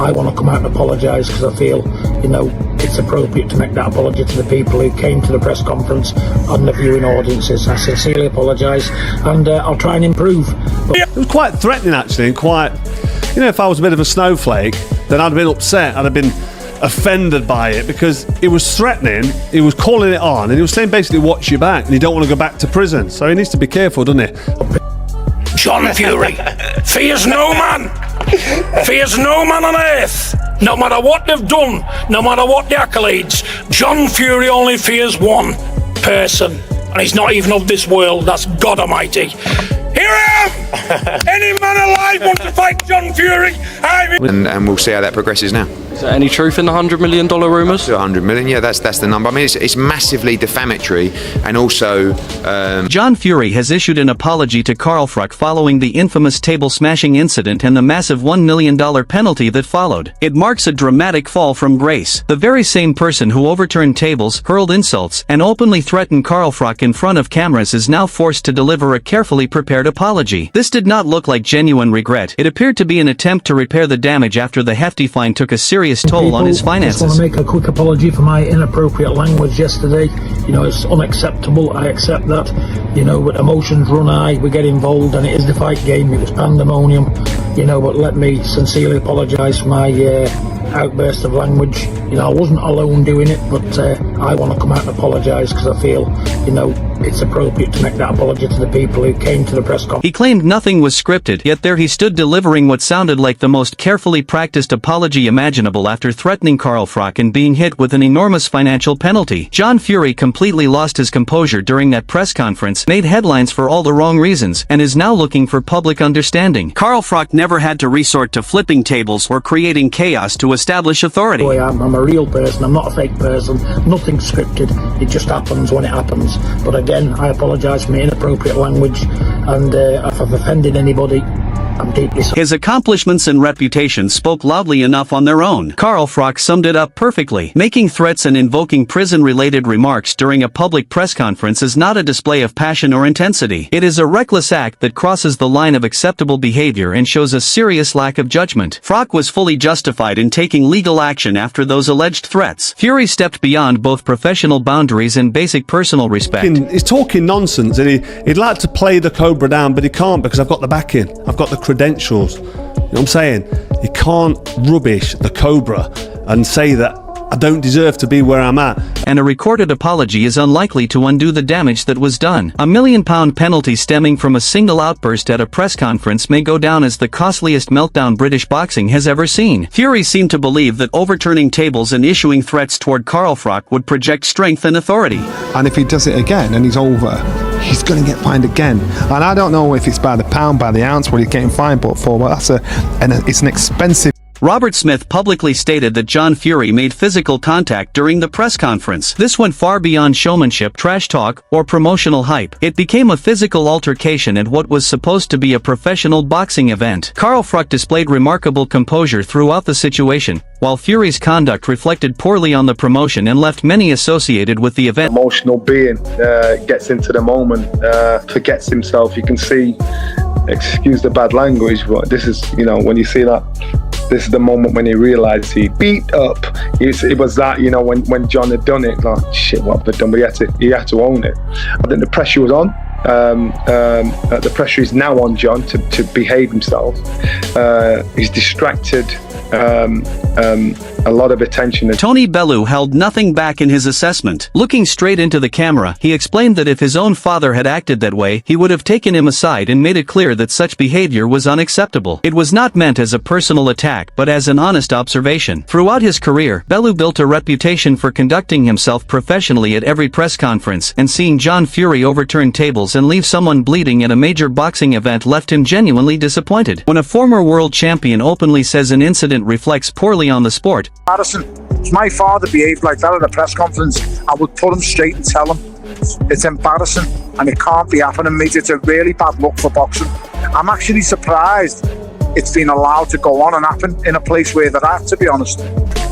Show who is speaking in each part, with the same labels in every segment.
Speaker 1: I want to come out and apologise because I feel, it's appropriate to make that apology to the people who came to the press conference and the viewing audiences. I sincerely apologise, and I'll try and improve.
Speaker 2: It was quite threatening, actually, and quite, if I was a bit of a snowflake, then I'd have been upset, I'd have been offended by it, because it was threatening, he was calling it on, and he was saying basically watch your back, and you don't want to go back to prison, so he needs to be careful, doesn't he?
Speaker 3: John Fury fears no man, fears no man on earth, no matter what they've done, no matter what the accolades. John Fury only fears one person, and he's not even of this world. That's God Almighty. Here I am! Any man alive wants to fight John Fury?
Speaker 4: And we'll see how that progresses now.
Speaker 5: Is there any truth in the $100 million rumours?
Speaker 4: 100 million, yeah, that's the number. I mean, it's massively defamatory, and also...
Speaker 6: John Fury has issued an apology to Carl Froch following the infamous table-smashing incident and the massive $1 million penalty that followed. It marks a dramatic fall from grace. The very same person who overturned tables, hurled insults, and openly threatened Carl Froch in front of cameras is now forced to deliver a carefully prepared apology. This did not look like genuine regret. It appeared to be an attempt to repair the damage after the hefty fine took a serious toll on his finances.
Speaker 1: I just want to make a quick apology for my inappropriate language yesterday. It's unacceptable, I accept that. But emotions run high, we get involved, and it is the fight game, it was pandemonium. But let me sincerely apologise for my outburst of language. I wasn't alone doing it, but I want to come out and apologise because I feel, it's appropriate to make that apology to the people who came to the press conference.
Speaker 6: He claimed nothing was scripted, yet there he stood delivering what sounded like the most carefully practiced apology imaginable after threatening Carl Froch and being hit with an enormous financial penalty. John Fury completely lost his composure during that press conference, made headlines for all the wrong reasons, and is now looking for public understanding. Carl Froch never had to resort to flipping tables or creating chaos to establish authority.
Speaker 1: I'm a real person, I'm not a fake person, nothing scripted, it just happens when it happens. But again, I apologise for my inappropriate language, and if I've offended anybody, I'm deeply sorry.
Speaker 6: His accomplishments and reputation spoke loudly enough on their own. Carl Froch summed it up perfectly. Making threats and invoking prison-related remarks during a public press conference is not a display of passion or intensity. It is a reckless act that crosses the line of acceptable behavior and shows a serious lack of judgment. Froch was fully justified in taking legal action after those alleged threats. Fury stepped beyond both professional boundaries and basic personal respect.
Speaker 2: He's talking nonsense, and he'd like to play the Cobra down, but he can't because I've got the backing. I've got the credentials. You know what I'm saying? You can't rubbish the Cobra and say that I don't deserve to be where I'm at.
Speaker 6: And a recorded apology is unlikely to undo the damage that was done. A £1 million penalty stemming from a single outburst at a press conference may go down as the costliest meltdown British boxing has ever seen. Fury seemed to believe that overturning tables and issuing threats toward Carl Froch would project strength and authority.
Speaker 7: And if he does it again and he's over, he's going to get fined again. And I don't know if it's by the pound, by the ounce, what he's getting fined for, but it's an expensive...
Speaker 6: Robert Smith publicly stated that John Fury made physical contact during the press conference. This went far beyond showmanship, trash talk, or promotional hype. It became a physical altercation at what was supposed to be a professional boxing event. Carl Froch displayed remarkable composure throughout the situation, while Fury's conduct reflected poorly on the promotion and left many associated with the event.
Speaker 7: Emotional being gets into the moment, forgets himself. You can see, excuse the bad language, but this is, when you see that, this is the moment when he realised he beat up. It was that, when John had done it, like, shit, what have I done? But he had to own it. I think the pressure was on. The pressure is now on John to behave himself. He's distracted. A lot of attention.
Speaker 6: Tony Bellew held nothing back in his assessment. Looking straight into the camera, he explained that if his own father had acted that way, he would have taken him aside and made it clear that such behavior was unacceptable. It was not meant as a personal attack, but as an honest observation. Throughout his career, Bellew built a reputation for conducting himself professionally at every press conference, and seeing John Fury overturn tables and leave someone bleeding at a major boxing event left him genuinely disappointed. When a former world champion openly says an incident reflects poorly on the sport,
Speaker 8: Madison, if my father behaved like that at a press conference, I would put him straight and tell him it's embarrassing and it can't be happening, mate. It's a really bad look for boxing. I'm actually surprised it's been allowed to go on and happen in a place where they're at, to be honest.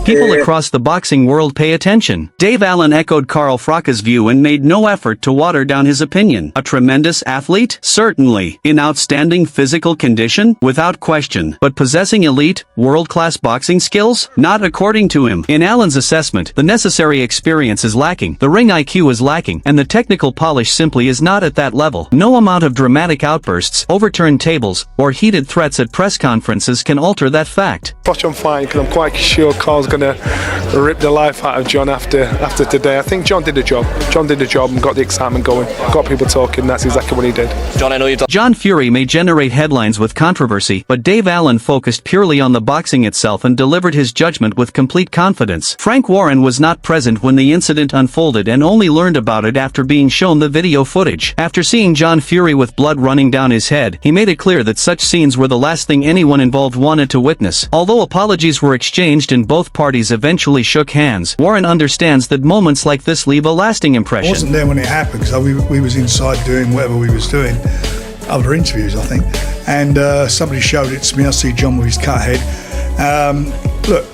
Speaker 6: People across the boxing world pay attention. Dave Allen echoed Carl Froch's view and made no effort to water down his opinion. A tremendous athlete? Certainly. In outstanding physical condition? Without question. But possessing elite, world-class boxing skills? Not according to him. In Allen's assessment, the necessary experience is lacking, the ring IQ is lacking, and the technical polish simply is not at that level. No amount of dramatic outbursts, overturned tables, or heated threats at press conferences can alter that fact.
Speaker 9: Watch on fine, because I'm quite sure Carl's going to rip the life out of John after today. I think John did a job. John did a job and got the excitement going, got people talking. That's exactly what he did.
Speaker 5: John, I know you've
Speaker 6: John Fury may generate headlines with controversy, but Dave Allen focused purely on the boxing itself and delivered his judgment with complete confidence. Frank Warren was not present when the incident unfolded and only learned about it after being shown the video footage. After seeing John Fury with blood running down his head, he made it clear that such scenes were the last thing anyone involved wanted to witness. Although apologies were exchanged and both parties eventually shook hands, Warren understands that moments like this leave a lasting impression.
Speaker 10: I wasn't there when it happened because we was inside doing whatever we was doing, other interviews I think, and somebody showed it to me. I see John with his cut head. Look,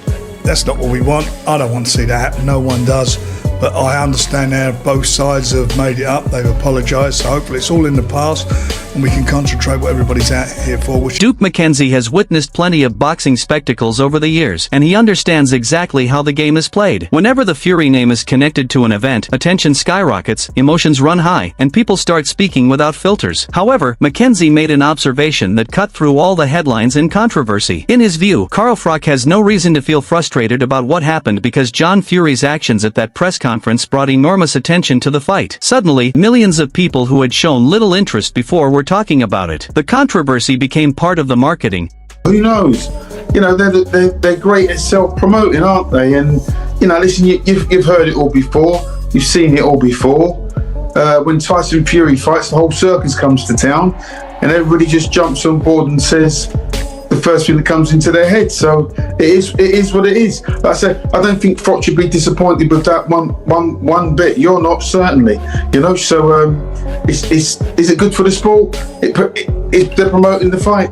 Speaker 10: that's not what we want. I don't want to see that happen, no one does, but I understand now both sides have made it up, they've apologised, so hopefully it's all in the past and we can concentrate what everybody's out here for.
Speaker 6: Duke McKenzie has witnessed plenty of boxing spectacles over the years, and he understands exactly how the game is played. Whenever the Fury name is connected to an event, attention skyrockets, emotions run high, and people start speaking without filters. However, McKenzie made an observation that cut through all the headlines and controversy. In his view, Carl Froch has no reason to feel frustrated about what happened because John Fury's actions at that press conference brought enormous attention to the fight. Suddenly, millions of people who had shown little interest before were talking about it. The controversy became part of the marketing.
Speaker 11: Who knows? You know, they're great at self-promoting, aren't they? And, you know, listen, you've heard it all before. You've seen it all before. When Tyson Fury fights, the whole circus comes to town and everybody just jumps on board and says the first thing that comes into their head. So it is what it is. Like I said, I don't think Froch should be disappointed with that one bit. You're not, certainly. You know, so is it good for the sport? They're promoting the fight.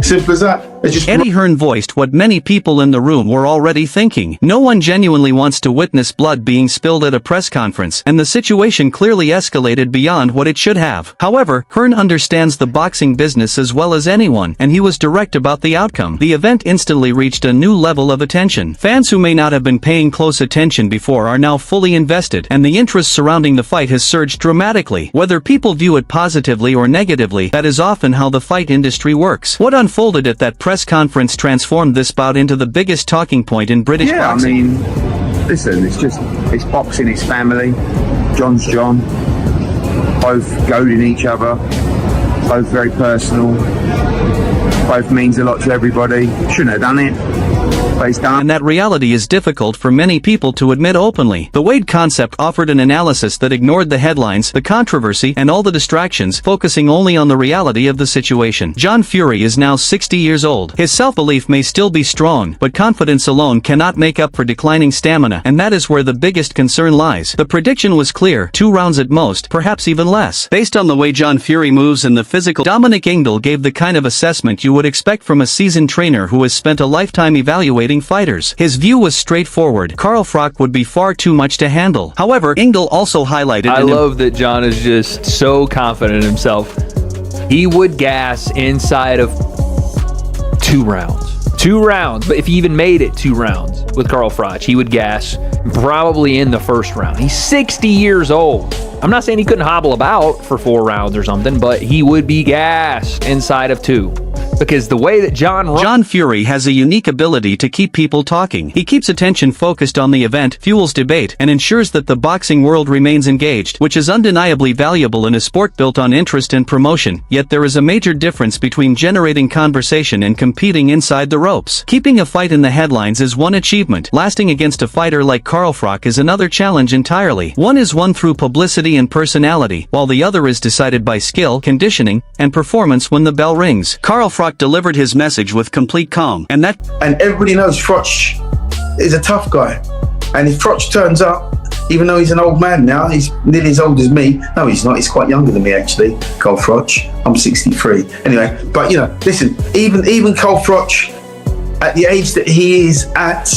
Speaker 11: Simple as that.
Speaker 6: Eddie Hearn voiced what many people in the room were already thinking. No one genuinely wants to witness blood being spilled at a press conference, and the situation clearly escalated beyond what it should have. However, Hearn understands the boxing business as well as anyone, and he was direct about the outcome. The event instantly reached a new level of attention. Fans who may not have been paying close attention before are now fully invested, and the interest surrounding the fight has surged dramatically. Whether people view it positively or negatively, that is often how the fight industry works. What unfolded at that press conference transformed this bout into the biggest talking point in British boxing.
Speaker 11: I mean, listen, it's boxing, it's family. John's John. Both goading each other. Both very personal. Both means a lot to everybody. Shouldn't have done it.
Speaker 6: And that reality is difficult for many people to admit openly. The Wade concept offered an analysis that ignored the headlines, the controversy, and all the distractions, focusing only on the reality of the situation. John Fury is now 60 years old. His self-belief may still be strong, but confidence alone cannot make up for declining stamina, and that is where the biggest concern lies. The prediction was clear, 2 rounds at most, perhaps even less. Based on the way John Fury moves and the physical, Dominic Engdahl gave the kind of assessment you would expect from a seasoned trainer who has spent a lifetime evaluating fighters. His view was straightforward. Carl Froch would be far too much to handle. However, Engdahl also highlighted...
Speaker 12: I love that John is just so confident in himself. He would gas inside of 2 rounds. 2 rounds, but if he even made it 2 rounds with Carl Froch, he would gas probably in the first round. He's 60 years old. I'm not saying he couldn't hobble about for 4 rounds or something, but he would be gassed inside of 2. Because the way that John
Speaker 6: Fury has a unique ability to keep people talking. He keeps attention focused on the event, fuels debate, and ensures that the boxing world remains engaged, which is undeniably valuable in a sport built on interest and promotion. Yet there is a major difference between generating conversation and competing inside the ropes. Keeping a fight in the headlines is one achievement. Lasting against a fighter like Carl Froch is another challenge entirely. One is won through publicity and personality, while the other is decided by skill, conditioning, and performance when the bell rings. Carl Froch delivered his message with complete calm, and
Speaker 11: everybody knows Froch is a tough guy. And if Froch turns up, even though he's an old man now, he's nearly as old as me. No, he's not. He's quite younger than me, actually, Carl Froch. I'm 63. Anyway, but, you know, listen, even Carl Froch, at the age that he is at,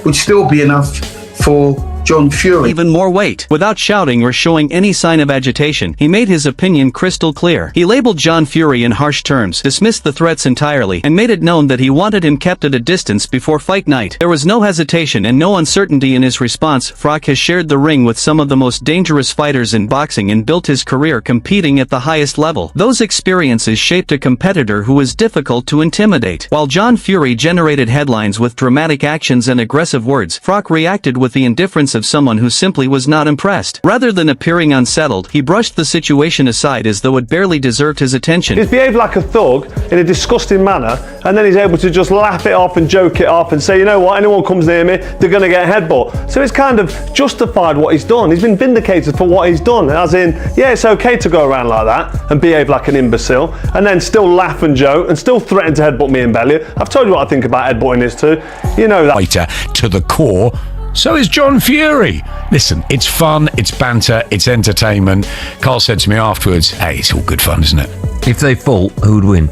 Speaker 11: would still be enough for John Fury.
Speaker 6: Even more weight. Without shouting or showing any sign of agitation, he made his opinion crystal clear. He labeled John Fury in harsh terms, dismissed the threats entirely, and made it known that he wanted him kept at a distance before fight night. There was no hesitation and no uncertainty in his response. Froch has shared the ring with some of the most dangerous fighters in boxing and built his career competing at the highest level. Those experiences shaped a competitor who was difficult to intimidate. While John Fury generated headlines with dramatic actions and aggressive words, Froch reacted with the indifference of someone who simply was not impressed. Rather than appearing unsettled, he brushed the situation aside as though it barely deserved his attention.
Speaker 2: He's behaved like a thug in a disgusting manner, and then he's able to just laugh it off and joke it off and say, you know what, anyone comes near me, they're going to get a headbutt. So it's kind of justified what he's done. He's been vindicated for what he's done, as in, yeah, it's okay to go around like that and behave like an imbecile, and then still laugh and joke and still threaten to headbutt me in belly. I've told you what I think about headbutting this too. You know that.
Speaker 13: Fighter to the core. So is John Fury. Listen, it's fun, it's banter, it's entertainment. Carl said to me afterwards, hey, it's all good fun, isn't it?
Speaker 14: If they fought, who would win?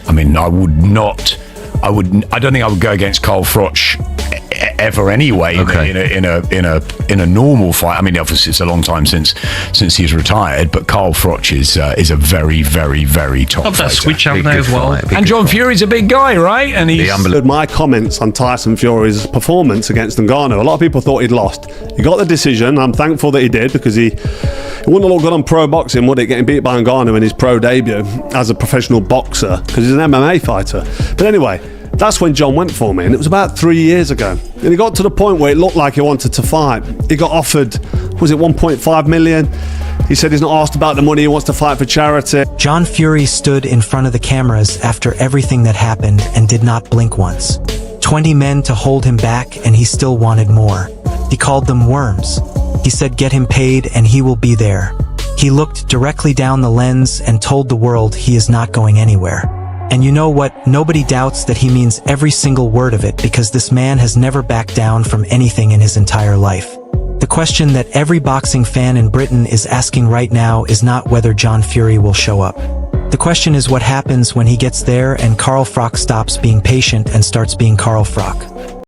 Speaker 13: I mean, I don't think I would go against Carl Froch ever anyway.
Speaker 14: Okay.
Speaker 13: in a normal fight. I mean, obviously it's a long time since he's retired, but Carl Froch is a very, very, very top fighter.
Speaker 14: That switch up there as well.
Speaker 13: And John Fury's a big guy, right? And he's
Speaker 2: my comments on Tyson Fury's performance against Ngannou. A lot of people thought he'd lost. He got the decision. I'm thankful that he did, because he wouldn't have looked good on pro boxing, would it, getting beat by Ngannou in his pro debut as a professional boxer, because he's an MMA fighter. But anyway, that's when John went for me, and it was about 3 years ago. And he got to the point where it looked like he wanted to fight. He got offered, was it 1.5 million? He said he's not asked about the money, he wants to fight for charity.
Speaker 15: John Fury stood in front of the cameras after everything that happened and did not blink once. 20 men to hold him back, and he still wanted more. He called them worms. He said get him paid and he will be there. He looked directly down the lens and told the world he is not going anywhere. And you know what? Nobody doubts that he means every single word of it, because this man has never backed down from anything in his entire life. The question that every boxing fan in Britain is asking right now is not whether John Fury will show up. The question is what happens when he gets there and Carl Froch stops being patient and starts being Carl Froch.